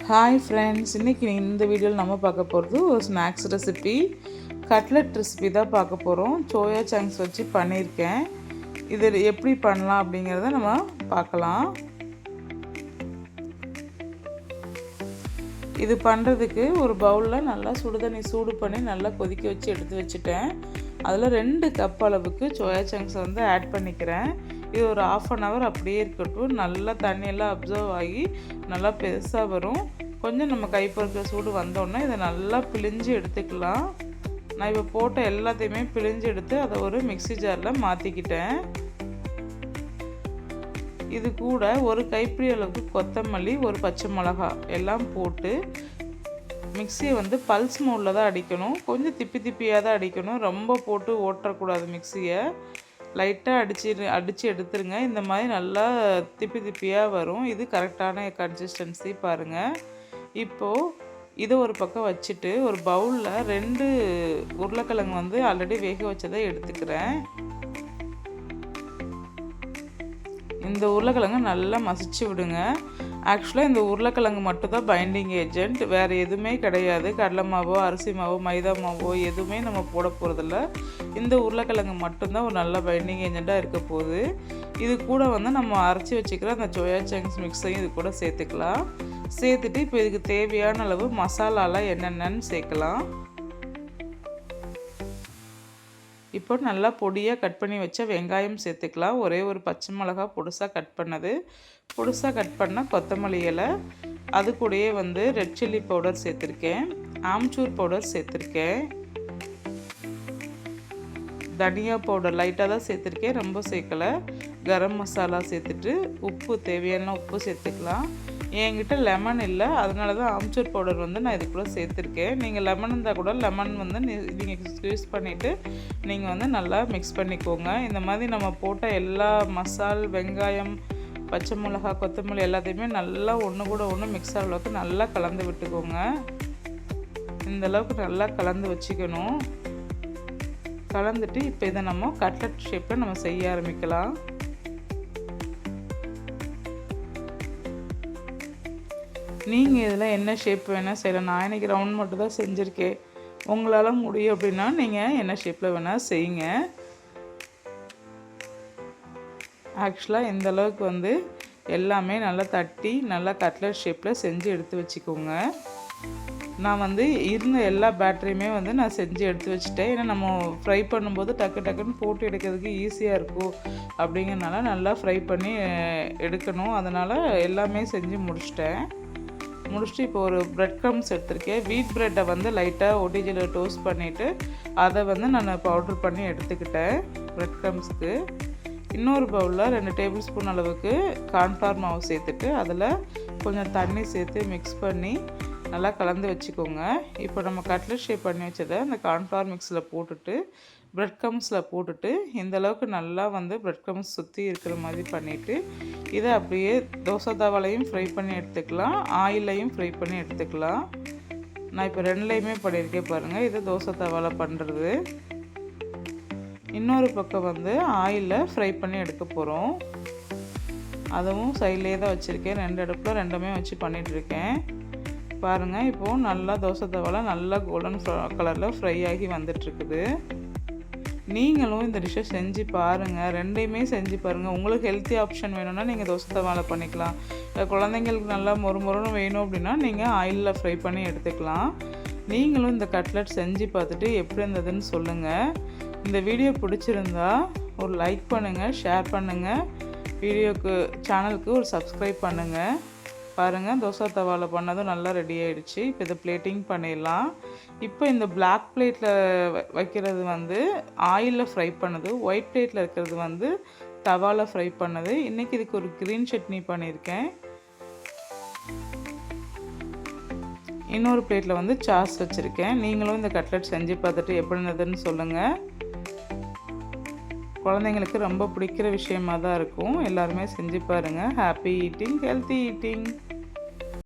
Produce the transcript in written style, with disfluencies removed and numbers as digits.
Hi friends, இன்றைக்கி இந்த வீடியோவில் நம்ம பார்க்க போகிறது ஒரு ஸ்நாக்ஸ் ரெசிபி, கட்லெட் ரெசிபி தான் பார்க்க போகிறோம். சோயா சங்க்ஸ் வச்சு பண்ணியிருக்கேன். இது எப்படி பண்ணலாம் அப்படிங்கிறத நம்ம பார்க்கலாம். இது பண்ணுறதுக்கு ஒரு பவுலில் நல்லா சுடுதண்ணி சூடு பண்ணி நல்லா கொதிக்க வச்சு எடுத்து வச்சுட்டேன். அதில் 2 கப் அளவுக்கு சோயா சங்க்ஸை வந்து ஆட் பண்ணிக்கிறேன். இது ஒரு 1/2 அன் ஹவர் அப்படியே இருக்கட்டும். நல்லா தண்ணியெல்லாம் அப்சர்வ் ஆகி நல்லா பெருசாக வரும். கொஞ்சம் நம்ம கை பொறுக்கிற சூடு வந்தோடனே இதை நல்லா பிழிஞ்சு எடுத்துக்கலாம். நான் இப்போ போட்ட எல்லாத்தையுமே பிழிஞ்சு எடுத்து அதை ஒரு மிக்ஸி ஜாரில் மாற்றிக்கிட்டேன். இது கூட ஒரு கைப்பிடி அளவுக்கு கொத்தமல்லி, ஒரு பச்சை மிளகா எல்லாம் போட்டு மிக்ஸியை வந்து பல்ஸ் மோடில் தான் அடிக்கணும். கொஞ்சம் திப்பியாக தான் அடிக்கணும். ரொம்ப போட்டு ஓட்டக்கூடாது. மிக்ஸியை லைட்டாக அடித்து எடுத்துருங்க. இந்த மாதிரி நல்லா திப்பியாக வரும். இது கரெக்டான கன்சிஸ்டன்சி பாருங்கள். இப்போது இதை ஒரு பக்கம் வச்சுட்டு ஒரு பவுலில் 2 உருளைக்கிழங்கு வந்து ஆல்ரெடி வேக வச்சதை எடுத்துக்கிறேன். இந்த உருளைக்கிழங்கு நல்லா மசிச்சு விடுங்க. ஆக்சுவலாக இந்த உருளைக்கிழங்கு மட்டும்தான் பைண்டிங் ஏஜென்ட், வேறு எதுவுமே கிடையாது. கடலை மாவோ, அரிசி மாவோ, மைதா மாவோ எதுவுமே நம்ம போட போகிறதில்ல. இந்த உருளைக்கிழங்கு மட்டும்தான் ஒரு நல்ல பைண்டிங் ஏஜெண்ட்டாக இருக்க போகுது. இது கூட வந்து நம்ம அரைச்சி வச்சுக்கிற அந்த சோயா சங்க்ஸ் மிக்ஸையும் இது கூட சேர்த்துக்கலாம். சேர்த்துட்டு இப்போ இதுக்கு தேவையான அளவு மசாலாலாம் என்னென்னு சேர்க்கலாம். இப்போ நல்லா பொடியாக கட் பண்ணி வச்ச வெங்காயம் சேர்த்துக்கலாம். ஒரே ஒரு பச்சை மிளகா பொடுசாக கட் பண்ணது, பொடுசாக கட் பண்ண கொத்தமல்லி இலை, அது கூடயே வந்து ரெட் சில்லி பவுடர் சேர்த்துருக்கேன், ஆம்ச்சூர் பவுடர் சேர்த்துருக்கேன், தனியா பவுடர் லைட்டாக தான் சேர்த்துருக்கேன், ரொம்ப சேர்க்கலை. கரம் மசாலா சேர்த்துட்டு உப்பு தேவையான உப்பு சேர்த்துக்கலாம். என்கிட்ட லெமன் இல்லை, அதனால தான் ஆம்ச்சூர் பவுடர் வந்து நான் இது கூட சேர்த்துருக்கேன். நீங்கள் லெமன் இருந்தால் கூட லெமன் வந்து நீங்கள் யூஸ் பண்ணிவிட்டு நீங்கள் வந்து நல்லா மிக்ஸ் பண்ணிக்கோங்க. இந்த மாதிரி நம்ம போட்ட எல்லா மசால், வெங்காயம், பச்சை மிளகா, கொத்தமல்லி எல்லாத்தையுமே நல்லா ஒன்று கூட ஒன்று மிக்ஸ் ஆகிற அளவுக்கு நல்லா கலந்து விட்டுக்கோங்க. இந்தளவுக்கு நல்லா கலந்து வச்சுக்கணும். கலந்துட்டு இப்போ இதை நம்ம கட்லெட் ஷேப்பில் நம்ம செய்ய ஆரம்பிக்கலாம். நீங்கள் இதில் என்ன ஷேப் வேணால் செய்யலாம். நான் இன்றைக்கி ரவுண்ட் மட்டும் தான் செஞ்சுருக்கேன். உங்களால் முடியும் அப்படின்னா நீங்கள் என்ன ஷேப்பில் வேணால் செய்யுங்க. ஆக்சுவலாக இந்த அளவுக்கு வந்து எல்லாமே நல்லா தட்டி நல்லா கட்லெட் ஷேப்பில் செஞ்சு எடுத்து வச்சுக்கோங்க. நான் வந்து இருந்த எல்லா பேட்டரியுமே வந்து நான் செஞ்சு எடுத்து வச்சுட்டேன். ஏன்னா நம்ம ஃப்ரை பண்ணும்போது டக்குன்னு போட்டு எடுக்கிறதுக்கு ஈஸியாக இருக்கும் அப்படிங்கிறனால நல்லா ஃப்ரை பண்ணி எடுக்கணும். அதனால் எல்லாமே செஞ்சு முடிச்சுட்டு இப்போ ஒரு பிரெட் க்ரம்ஸ் எடுத்திருக்கேன். வீட் ப்ரெட்டை வந்து லைட்டாக ஒடிஜில் டோஸ்ட் பண்ணிவிட்டு அதை வந்து நான் பவுட்ரு பண்ணி எடுத்துக்கிட்டேன் பிரெட் க்ரம்ஸ்க்கு. இன்னொரு பவுலில் 2 டேபிள் ஸ்பூன் அளவுக்கு கார்ன்ஃப்ளவர் மாவு சேர்த்துட்டு அதில் கொஞ்சம் தண்ணி சேர்த்து மிக்ஸ் பண்ணி நல்லா கலந்து வச்சுக்கோங்க. இப்போ நம்ம கட்லெட் ஷேப் பண்ணி வச்சதை அந்த கார்ன்ஃப்ளவர் மிக்ஸில் போட்டுட்டு பிரெட் க்ரம்ஸில் போட்டுட்டு இந்தளவுக்கு நல்லா வந்து பிரெட் க்ரம்ஸ் சுற்றி இருக்கிற மாதிரி பண்ணிவிட்டு இதை அப்படியே தோசை தவாலையும் ஃப்ரை பண்ணி எடுத்துக்கலாம், ஆயிலையும் ஃப்ரை பண்ணி எடுத்துக்கலாம். நான் இப்போ 2லையுமே பண்ணியிருக்கேன் பாருங்கள். இது தோசை தவாலை பண்ணுறது. இன்னொரு பக்கம் வந்து ஆயிலில் ஃப்ரை பண்ணி எடுக்க போகிறோம். அதுவும் சைட்லேயே தான் வச்சுருக்கேன். 2 அடுப்பில் 2மே வச்சு பண்ணிகிட்ருக்கேன் பாருங்கள். இப்போது நல்லா தோசை தவாலை நல்லா கோல்டன் கலரில் ஃப்ரை ஆகி வந்துட்டுருக்குது. நீங்களும் இந்த டிஷ்ஷை செஞ்சு பாருங்கள். 2யுமே செஞ்சு பாருங்கள். உங்களுக்கு ஹெல்த்தி ஆப்ஷன் வேணும்னா நீங்கள் தோசை தவாலை பண்ணிக்கலாம். குழந்தைங்களுக்கு நல்லா மொறுன்னு வேணும் அப்படின்னா நீங்கள் ஆயிலில் ஃப்ரை பண்ணி எடுத்துக்கலாம். நீங்களும் இந்த கட்லெட் செஞ்சு பார்த்துட்டு எப்படி இருந்ததுன்னு சொல்லுங்கள். இந்த வீடியோ பிடிச்சிருந்தா ஒரு லைக் பண்ணுங்கள், ஷேர் பண்ணுங்கள், சேனலுக்கு ஒரு சப்ஸ்கிரைப் பண்ணுங்கள். பாருங்கள், தோசை தவாவில் பண்ணதும் நல்லா ரெடி ஆகிடுச்சு. இப்போ இதை பிளேட்டிங் பண்ணிடலாம். இப்போ இந்த பிளாக் பிளேட்டில் வைக்கிறது வந்து ஆயிலில் ஃப்ரை பண்ணது, ஒயிட் பிளேட்டில் இருக்கிறது வந்து தவாவில் ஃப்ரை பண்ணது. இன்றைக்கி இதுக்கு ஒரு க்ரீன் சட்னி பண்ணியிருக்கேன். இன்னொரு பிளேட்டில் வந்து சாஸ் வச்சுருக்கேன். நீங்களும் இந்த கட்லெட் செஞ்சு பார்த்துட்டு எப்படி இருந்ததுன்னு சொல்லுங்கள். குழந்தைங்களுக்கு ரொம்ப பிடிக்கிற விஷயமாக தான் இருக்கும். எல்லாருமே செஞ்சு பாருங்கள். Happy eating, healthy eating.